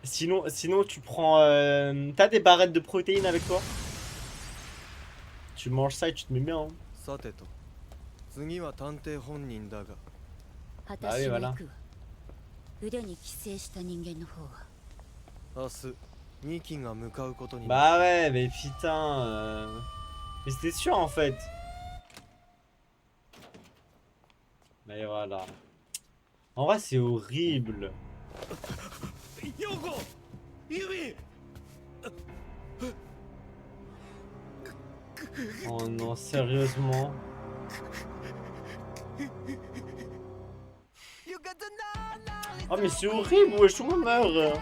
Sinon tu prends... T'as des barrettes de protéines avec toi? Tu manges ça et tu te mets bien. Hein. Ah oui, voilà. Bah ouais, mais putain... Mais c'était sûr en fait. Mais voilà. En vrai, c'est horrible. Oh non, sérieusement. Oh mais c'est horrible, wesh, tout le monde meurt.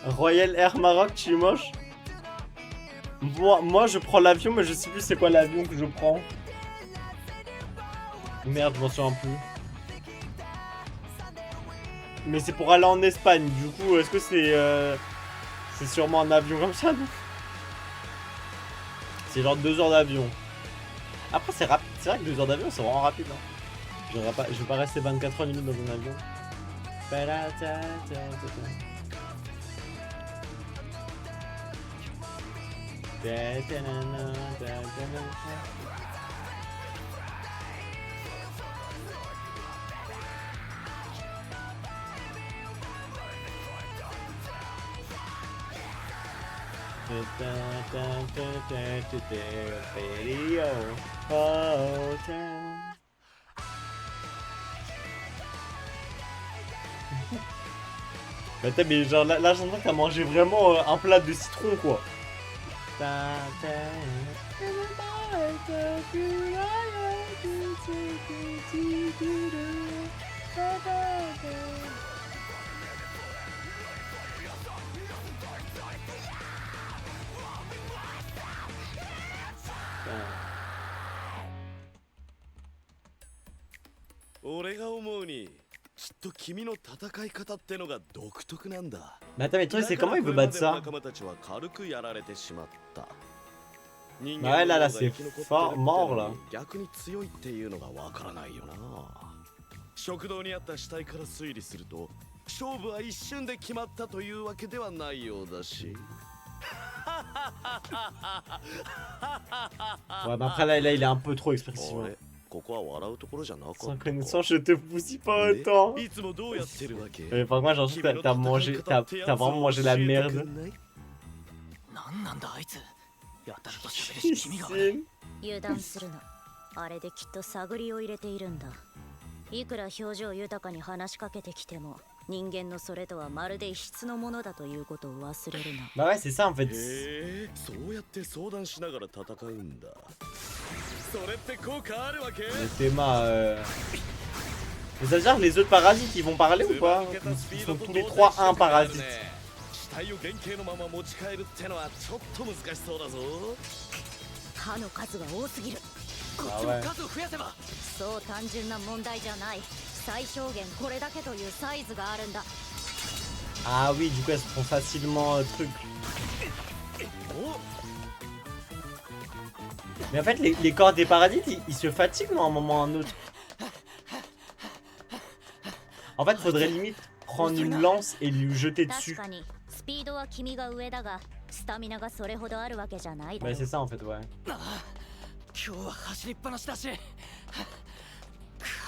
Royal Air Maroc, tu es moche. Moi je prends l'avion, mais je sais plus c'est quoi l'avion que je prends. Merde, je m'en souviens plus. Mais c'est pour aller en Espagne, du coup, est-ce que c'est... c'est sûrement un avion comme ça, non? C'est genre 2 heures d'avion. Après, c'est rapide. C'est vrai que 2 heures d'avion, c'est vraiment rapide. Hein. Je vais pas rester 24 heures limite dans un avion. Bah t'as mais genre là j'ai l'impression que t'as mangé vraiment un plat de citron quoi. Mais attends, mais toi, c'est comment il veut battre ça? Bah ouais, là, c'est fort mort, là. 食堂にあった死体から推理すると勝負は一瞬で決まったというわけではないようだし Ouais, bah après, là, il est un peu trop expressif. Hein. Sans connaissance, je te bousille pas autant. Mais par contre, genre, t'as mangé, t'as vraiment mangé la merde. Piscine. いくら表情豊かに話しかけてきても人間のそれとはまるで異質のものだということを忘れるな。 Bah ouais, c'est ça en fait. そうやって相談しながら戦うんだ。それって効果あるわけ？ Le théma. Mais ça veut dire que les autres parasites ils vont parler ou pas? Ils sont tous les 3 un parasite. 死体を原型のまま持ち帰るってのはちょっと難しそうだぞ。歯の数が多すぎる。 Ah ouais. そう単純な問題じゃない。最小限これだけというサイズがあるんだ。 Ah oui, du coup elles se font facilement truc. Mais en fait les corps des parasites ils se fatiguent non, à un moment ou à un autre. En fait faudrait limite prendre une lance et lui jeter dessus. Ouais c'est ça en fait ouais. 今日は走りっぱなしだしか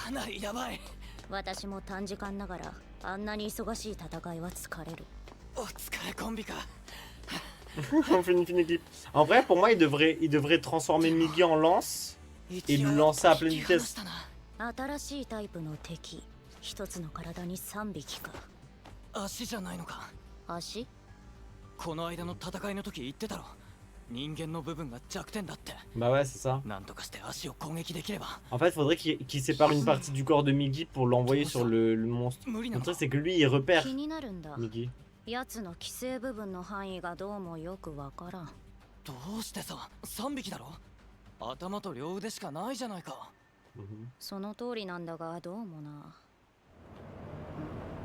なりやばい。私も短時間ながらあんなに忙しい戦いは疲れる。お疲れコンビか。On fait une fine équipe. En vrai pour moi il devrait transformer Migi en lance et lui lancer à pleine vitesse. 新しいタイプの敵。一つの体に3匹か。足じゃないのか。足？この間の戦いの時言ってたろ。 Bah ouais c'est ça. En fait faudrait qu'il sépare une partie du corps de Migi pour l'envoyer sur le monstre. Le truc c'est que lui il repère Migi.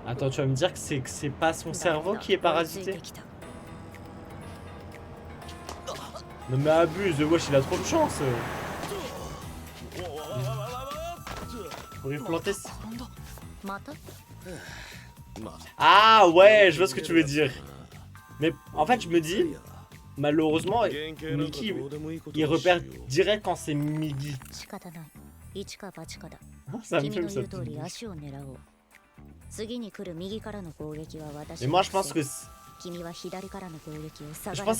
Attends tu vas me dire que c'est pas son cerveau qui est parasité? Non mais abuse, wesh il a trop de chance. Faudrait planter. Ah ouais, je vois ce que tu veux dire. Mais en fait, je me dis, malheureusement, Mickey, il repère direct quand c'est Miggy. Ça me fait ça. Mais moi, je pense que c'est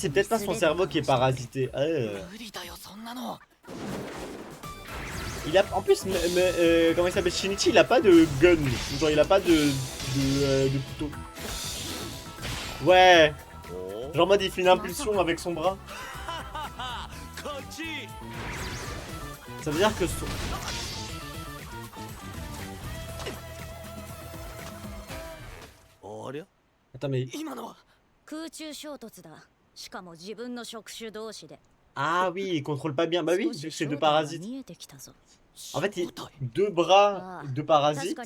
peut-être pas son cerveau qui est parasité. Il a, en plus, comment il s'appelle, Shinichi, il a pas de gun, genre il a pas de couteau. Ouais. Genre en mode il fait une impulsion avec son bras. Ça veut dire que son... Attends mais... Ah oui, il contrôle pas bien. Bah oui, c'est deux parasites. En fait, deux bras, deux parasites.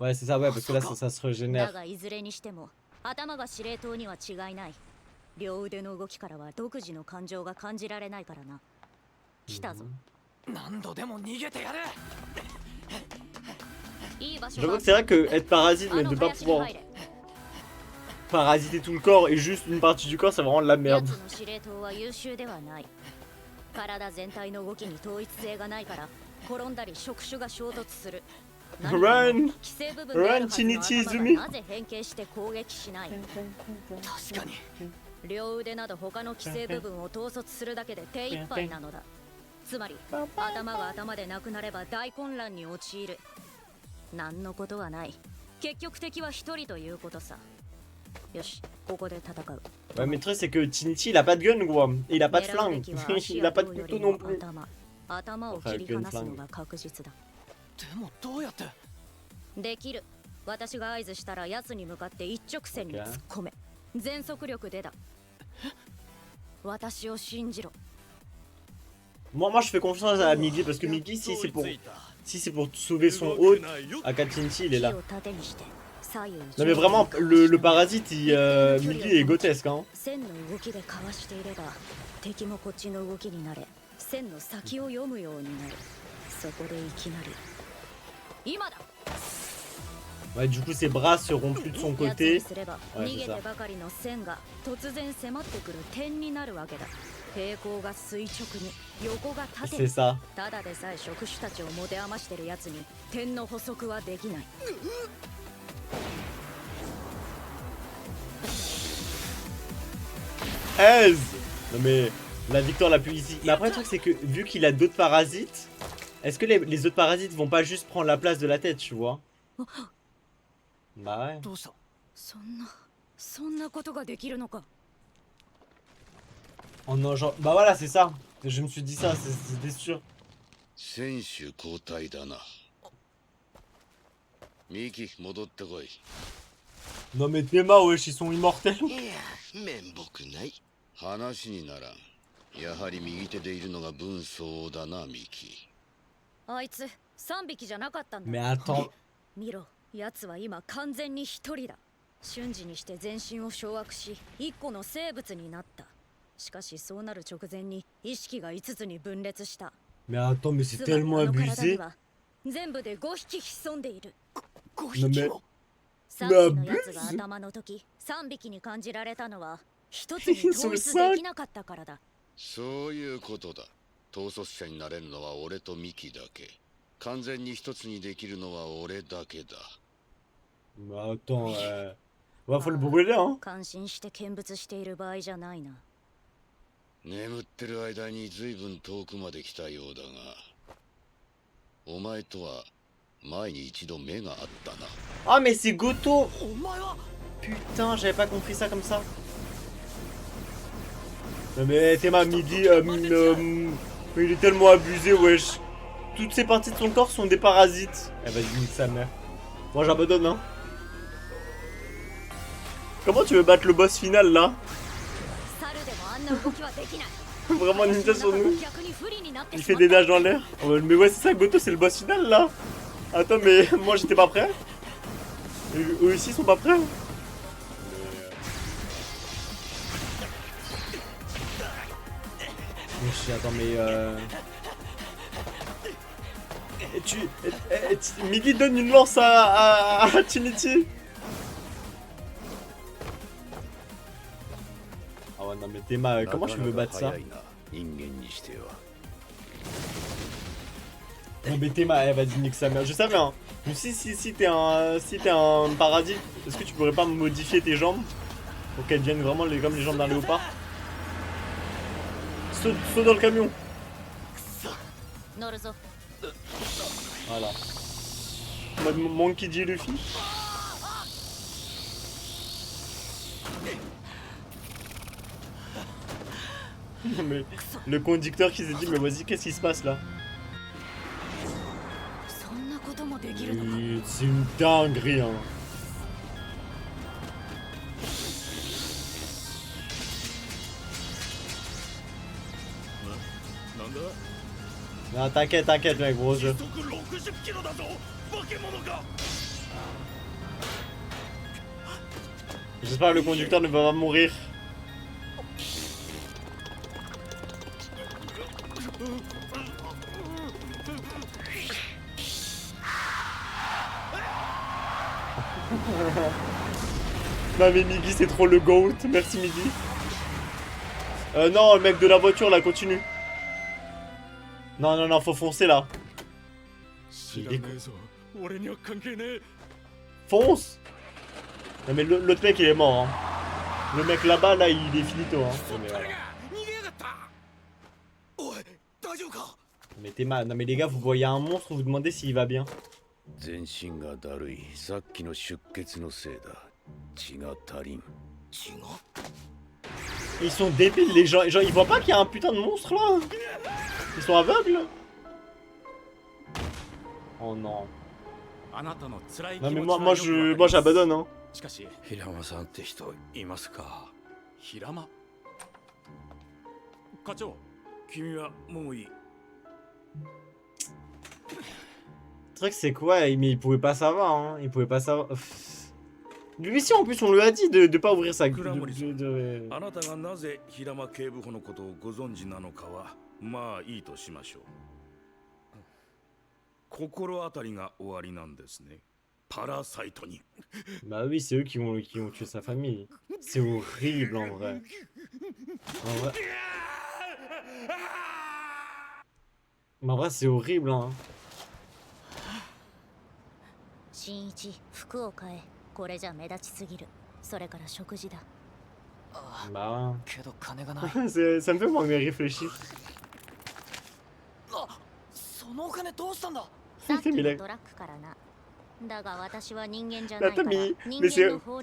Ouais, c'est ça, ouais, parce que là, ça se régénère. J'avoue que c'est vrai que être parasite, mais de pas pouvoir parasiter tout le corps et juste une partie du corps, c'est vraiment de la merde. Run! Run, Shinichi Izumi! 両腕など他の既成部分を統率するだけで手一杯なのだ。つまり頭が頭でなくなれば大混乱に陥る。何のことはない。結局敵は一人ということさ。よし、ここで戦う。Ouais, mais le truc c'est que Shinichi il a pas de gun, quoi. Il a pas de flingue. Il a pas de couteau non plus. 頭を切り離すのが確実だ。でもどうやって？できる。私が合図したら奴に向かって一直線に突っ込め。全速力でだ。私を信じろ。Moi je fais confiance à Miggy parce que Miggy si c'est pour sauver son hôte, Akatsuki il est là. Non mais vraiment le parasite Miggy est grotesque hein. Ouais, du coup ses bras seront plus de son côté. Ouais, c'est ça. C'est ça. Aise. Non mais la victoire la plus ici. Mais après le truc c'est que vu qu'il a d'autres parasites, est-ce que les autres parasites vont pas juste prendre la place de la tête, tu vois? Bah ouais. Oh non, genre... Bah voilà, c'est ça. Je me suis dit ça, c'était sûr. Non mais Tema, wesh, ils sont immortels. Mais attends. 奴は今完全に一人だ。瞬時にして全身を掌握し、一個の生物になった。しかしそうなる直前に意識が5つに分裂した。Mais attends, mais c'est tellement abusé. 全部で5匹潜んでいる。5匹も。3匹の奴が頭の時、3匹に感じられたのは1つに統一できなかったからだ。そういうことだ。統率者になれるのは俺とミキだけ。完全に一つにできるのは俺だけだ。Bah attends, ouais, faut le brûler hein. 感心して見物している場合じゃないな。眠ってる間に随分遠くまで来たようだが、お前とは前に一度目があったな。Ah mais c'est Goto. Putain, j'avais pas compris ça comme ça. Non mais Tema Miggy, mais il est tellement abusé, wesh. Toutes ces parties de son corps sont des parasites. Eh vas-y, nique sa mère. Moi j'abandonne hein. Comment tu veux battre le boss final là? Vraiment ninja sur nous. Il fait des nages dans l'air. Mais ouais c'est ça, Goto c'est le boss final là. Attends mais moi j'étais pas prêt. Eux aussi ils sont pas prêts. Attends, mais Migi donne une lance à Trinity. Ah ouais, non mais Théma, comment je veux battre ça? Non mais Théma, eh, vas-y nique sa mère. Je savais hein. Mais si t'es un paradis, est-ce que tu pourrais pas modifier tes jambes pour qu'elles deviennent vraiment comme les jambes d'un léopard? Saut dans le camion. Voilà. Mode Monkey D. Luffy. Mais le conducteur qui s'est dit mais vas-y qu'est-ce qui se passe là? C'est une dinguerie hein. Non t'inquiète mec gros jeu. J'espère que le conducteur ne va pas mourir. Non mais Migi c'est trop le GOAT, merci Migi. Non le mec de la voiture là continue. Non faut foncer là. Fonce. Non mais l'autre mec il est mort hein. Le mec là-bas là il est finito hein. Mais t'es mal. Non mais les gars vous voyez un monstre, vous vous demandez s'il va bien. Ils sont débiles les gens, ils voient pas qu'il y a un putain de monstre là. Ils sont aveugles. Oh non. Non mais moi j'abandonne hein. Le truc c'est quoi, mais il pouvait pas savoir hein, il pouvait pas savoir. Lui aussi en plus on lui a dit de pas ouvrir sa gueule. Bah oui c'est eux qui ont tué sa famille. C'est horrible en vrai. Mais en vrai c'est horrible hein. Bah ça me fait moins réfléchir.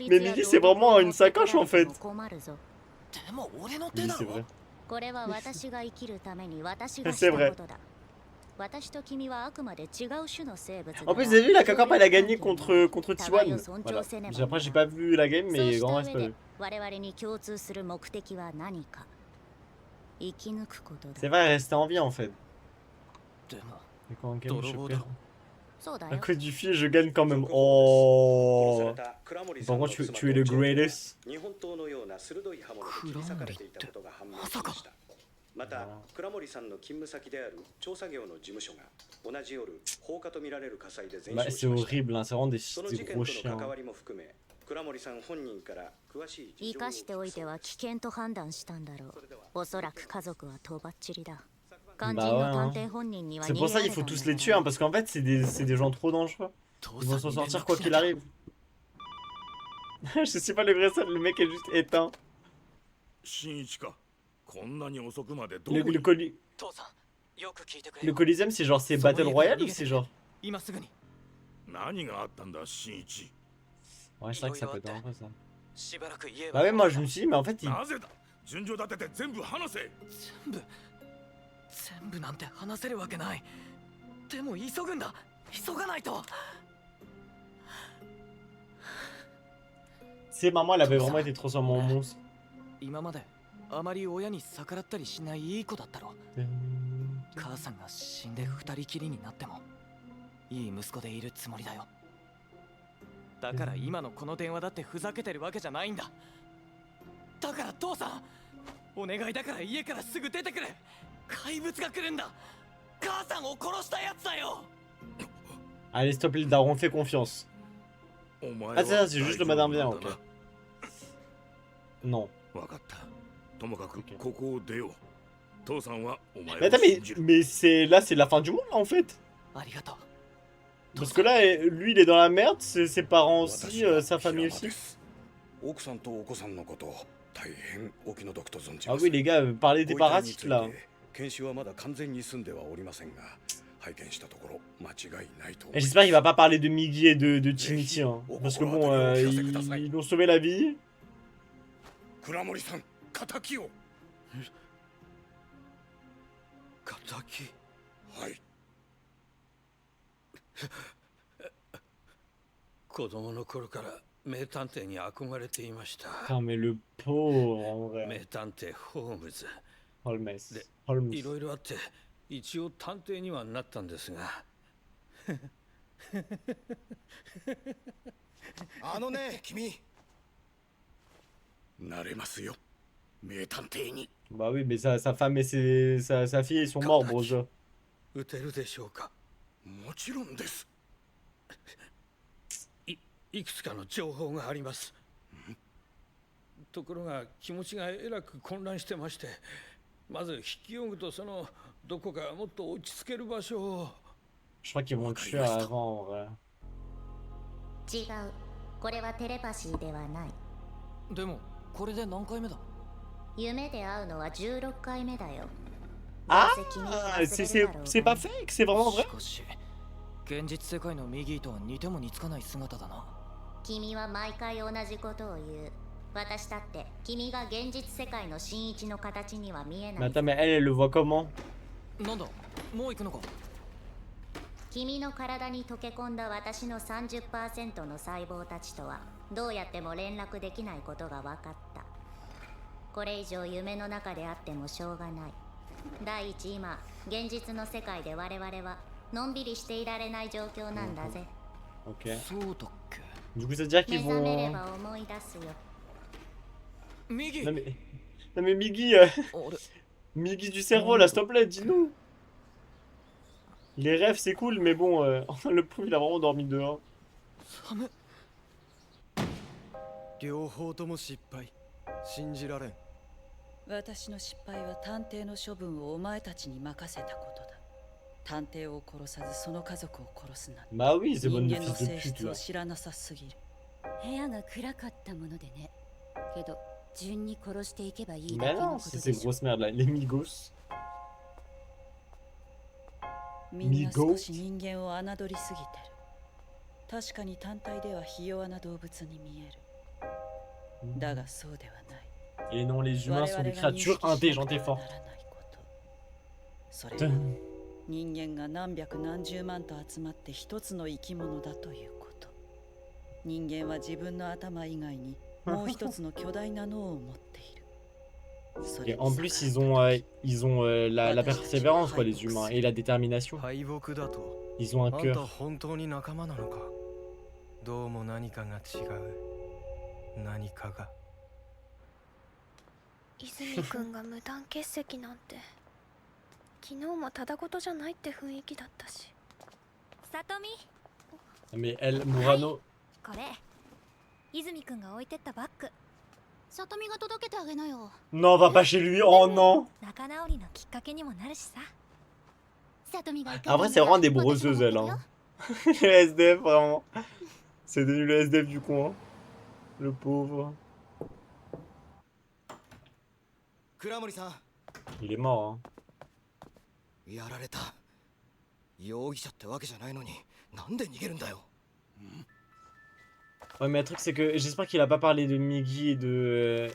Mais Migi c'est vraiment une sacoche en fait. Oui c'est vrai. C'est vrai. En plus, vous avez vu la Kakapa elle a gagné contre T1. Voilà. Après, j'ai pas vu la game, mais grand respect. C'est vrai, elle restait en vie en fait. Mais quand on gagne, je perds. À cause du fil, je gagne quand même. Oh. Par contre, tu es le greatest. また倉森さんの勤務先である調査業の事務所が同じ夜放火とみられる火災で全焼しました。その事件との関わりも含め倉森さん本人から詳しい事情を生かしておいては危険と判断したんだろう。おそらく家族はとばっちりだ。C'est pour ça qu'il faut tous les tuer hein, parce qu'en fait c'est des gens trop dangereux. Ils vont s'en sortir quoi qu'il arrive. Je sais pas le vrai ça, le mec est juste éteint. Le Coliseum c'est genre c'est Battle Royale ou c'est genre... Ouais c'est vrai que ça peut être un peu ça. Bah ouais moi je me suis dit mais en fait il... C'est maman elle avait vraiment été transformée en monstre. あまり親に逆らったりしないいい子だったろ。母さんが死んで二人きりになってもいい息子でいるつもりだよ。だから今のこの電話だってふざけてるわけじゃないんだ。だから父さん、お願いだから家からすぐ出てくれ。怪物が来るんだ。母さんを殺したやつだよ。 Allez, stop le daron, fais confiance. Ah, c'est ça, c'est juste le madame bien, ok. Non. Mais attends, mais c'est là, c'est la fin du monde, là, en fait. Parce que là, lui, il est dans la merde, ses parents aussi, sa famille aussi. Ah oui, les gars, parlez des parasites, là. Et j'espère qu'il va pas parler de Migi et de Shinichi, hein. Parce que bon, ils ont sauvé la vie. Ah mais le pauvre en vrai. Holmes. Holmes. 一応探偵にはなったんですがあのね君なれますよ名探偵に Bah oui, mais sa femme et sa fille ils sont morts, brother. 撃てるでしょうか。もちろんです。いくつかの情報があります。ところが気持ちがえらく混乱してまして、まず引き寄ぐとそのどこかもっと落ち着ける場所を。Je crois qu'ils vont le tuer avant en vrai. 違う。これはテレパシーではない。でもこれで何回目だ？夢で会うのは16回目だよ。Ah, c'est pas fake, c'est vraiment vrai. 現実世界の右とは似ても似つかない姿だな。君は毎回同じことを言う。私だって君が現実世界の新一の形には見えない。Mais attends, mais elle le voit comment? なんだ、もう行くのか？君の体に溶け込んだ私の 30% の細胞たちとはどうやっても連絡できないことが分かった。これ以上夢の中であってもしょうがない。第一、今現実の世界で我々はのんびりしていられない状況なんだぜ。Ok. そうだっけ。 Du coup, ça veut dire qu'ils 目覚めれ vont. ば思い出すよ。右。 Non mais Migi, Migi du cerveau là, s'il te plaît, dis-nous. Les rêves c'est cool, mais bon, le pauvre il a vraiment dormi dehors. 両方とも失敗。信じられん。私の失敗は探偵の処分をお前たちに任せたことだ。探偵を殺さずその家族を殺すなんて。Bah oui, c'est bon 人間の fils de 性 pute 質 là. を知らなさすぎる。部屋が暗かったものでね。けど順に殺していけばいい Mais だけの non, こ c'est と ces でしょ。 grosses merdes là, les Migos. みんな少し人間を侮りすぎてる。確かに単体ではひ弱な動物に見える。だがそうではない。 Et non, les humains sont des créatures intelligentes et fortes. それは人間が何百何十万と集まって一つの生き物だということ。人間は自分の頭以外にもう一つの巨大な脳を持っている。 Et en plus, ils ont la persévérance, quoi, les humains, et la détermination. 敗北だと。 Ils ont un あんた cœur. 本当に仲間なのか。どうも何かが違う。何かが。泉くんが無断欠席なんて昨日もただごとじゃないって雰囲気だったし。さとみ。 Mais elle, Murano. これ泉くんが置いてったバッグ。さとみが届けてあげなよ。 Non, va pas chez lui, oh non. 仲直りのきっかけにもなるしさ。さとみが Après, c'est vraiment des brosseuses, elle. Hein. Le SDF, vraiment. C'est devenu le SDF du coin. Le pauvre. 倉森さん。 Il est mort, hein. やられた。容疑者ってわけじゃないのに、なんで逃げるんだよ。Ouais, mais le truc, c'est que j'espère qu'il a pas parlé de Migi et de.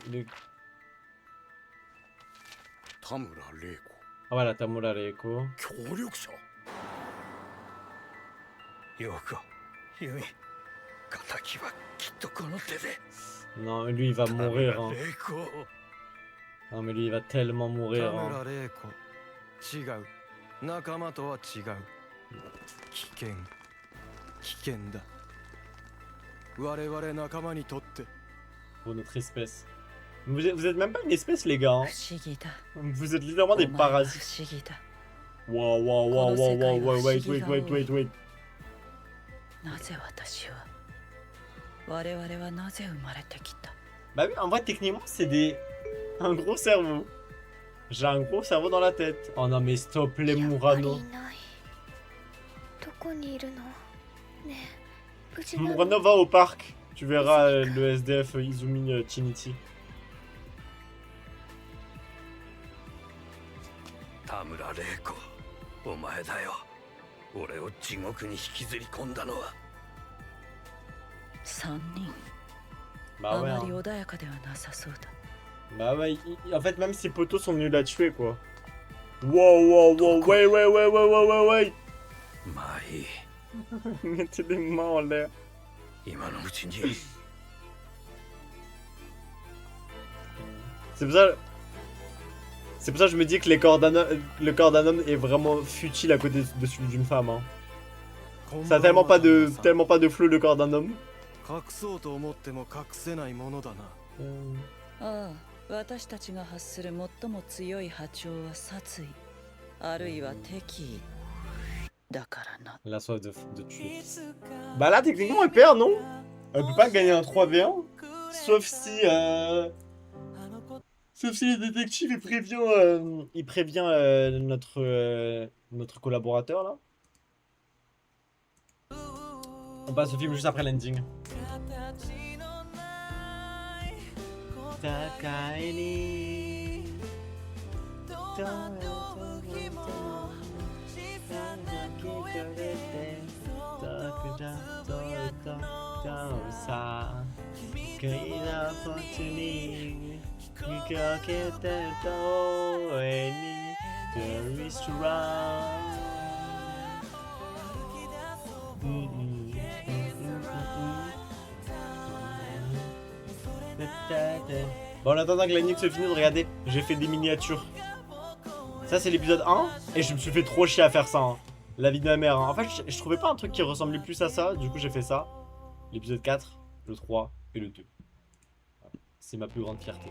Tamura Reiko. Ah, voilà, Tamura Reiko. 協力者。よく、ユミ、敵はきっとこの手で。 Non, lui, il va mourir, hein. レイコ。 Non, mais lui, il va tellement mourir, 田 hein. 村玲子。違う。仲間とは違う。危険。危険だ。我々仲間にとって。 Pour notre espèce. Vous êtes même pas une espèce, les gars. Hein. Vous êtes littéralement des parasites. Wow, wow, wow, wow, wow, wow, wait. なぜ私は我々はなぜ生まれてきた Bah oui, en vrai, techniquement, c'est un gros cerveau. J'ai un gros cerveau dans la tête. Oh non, mais stop les Murano. どこにいるのねえ無事 Murano va au parc. Tu verras le SDF Izumi Shinichi. 田村玲子、お前だよ。俺を地獄に引きずり込んだのは。3人 Bah あ ouais. まり Hein. 穏やかではなさそうだ Bah ouais, en fait, même ses potos sont nuls à tuer, quoi. Wow, wait. まあいい。 Mettez des mains en l'air. 今のうちに。C'est pour ça que je me dis que le corps d'un homme est vraiment futile à côté de celui d'une femme. Hein. Ça a tellement pas de flou le corps d'un homme. 隠そうと思っても隠せないものだな。ああ、私たちが発する最も強い波長は殺意、あるいは敵意だからな。 La soif de tuer. Bah là, techniquement, elle perd, non? Elle peut pas gagner un 3v1. Sauf si... Sauf si le détective, il prévient notre collaborateur, là. On passe au film juste après l'ending. Bon, en attendant que la nuit se finisse, regardez, j'ai fait des miniatures. Ça, c'est l'épisode 1, et je me suis fait trop chier à faire ça. Hein. La vie de ma mère. Hein. En fait, je trouvais pas un truc qui ressemblait plus à ça, du coup, j'ai fait ça. L'épisode 4, le 3 et le 2. Voilà. C'est ma plus grande fierté.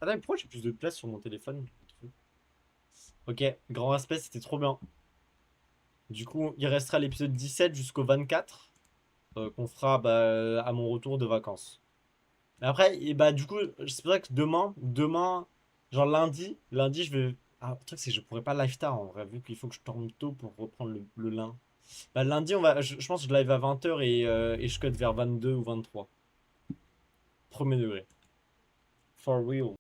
Attends, mais pourquoi j'ai plus de place sur mon téléphone? Ok, grand respect, c'était trop bien. Du coup, il restera l'épisode 17 jusqu'au 24 qu'on fera à mon retour de vacances. Et après, et bah du coup, c'est pour ça que demain, genre lundi, je vais... Ah, le truc c'est que je pourrais pas live tard en vrai, vu qu'il faut que je tourne tôt pour reprendre le lin. Bah lundi, je pense que je live à 20h et je cut vers 22 ou 23. Premier degré. For real.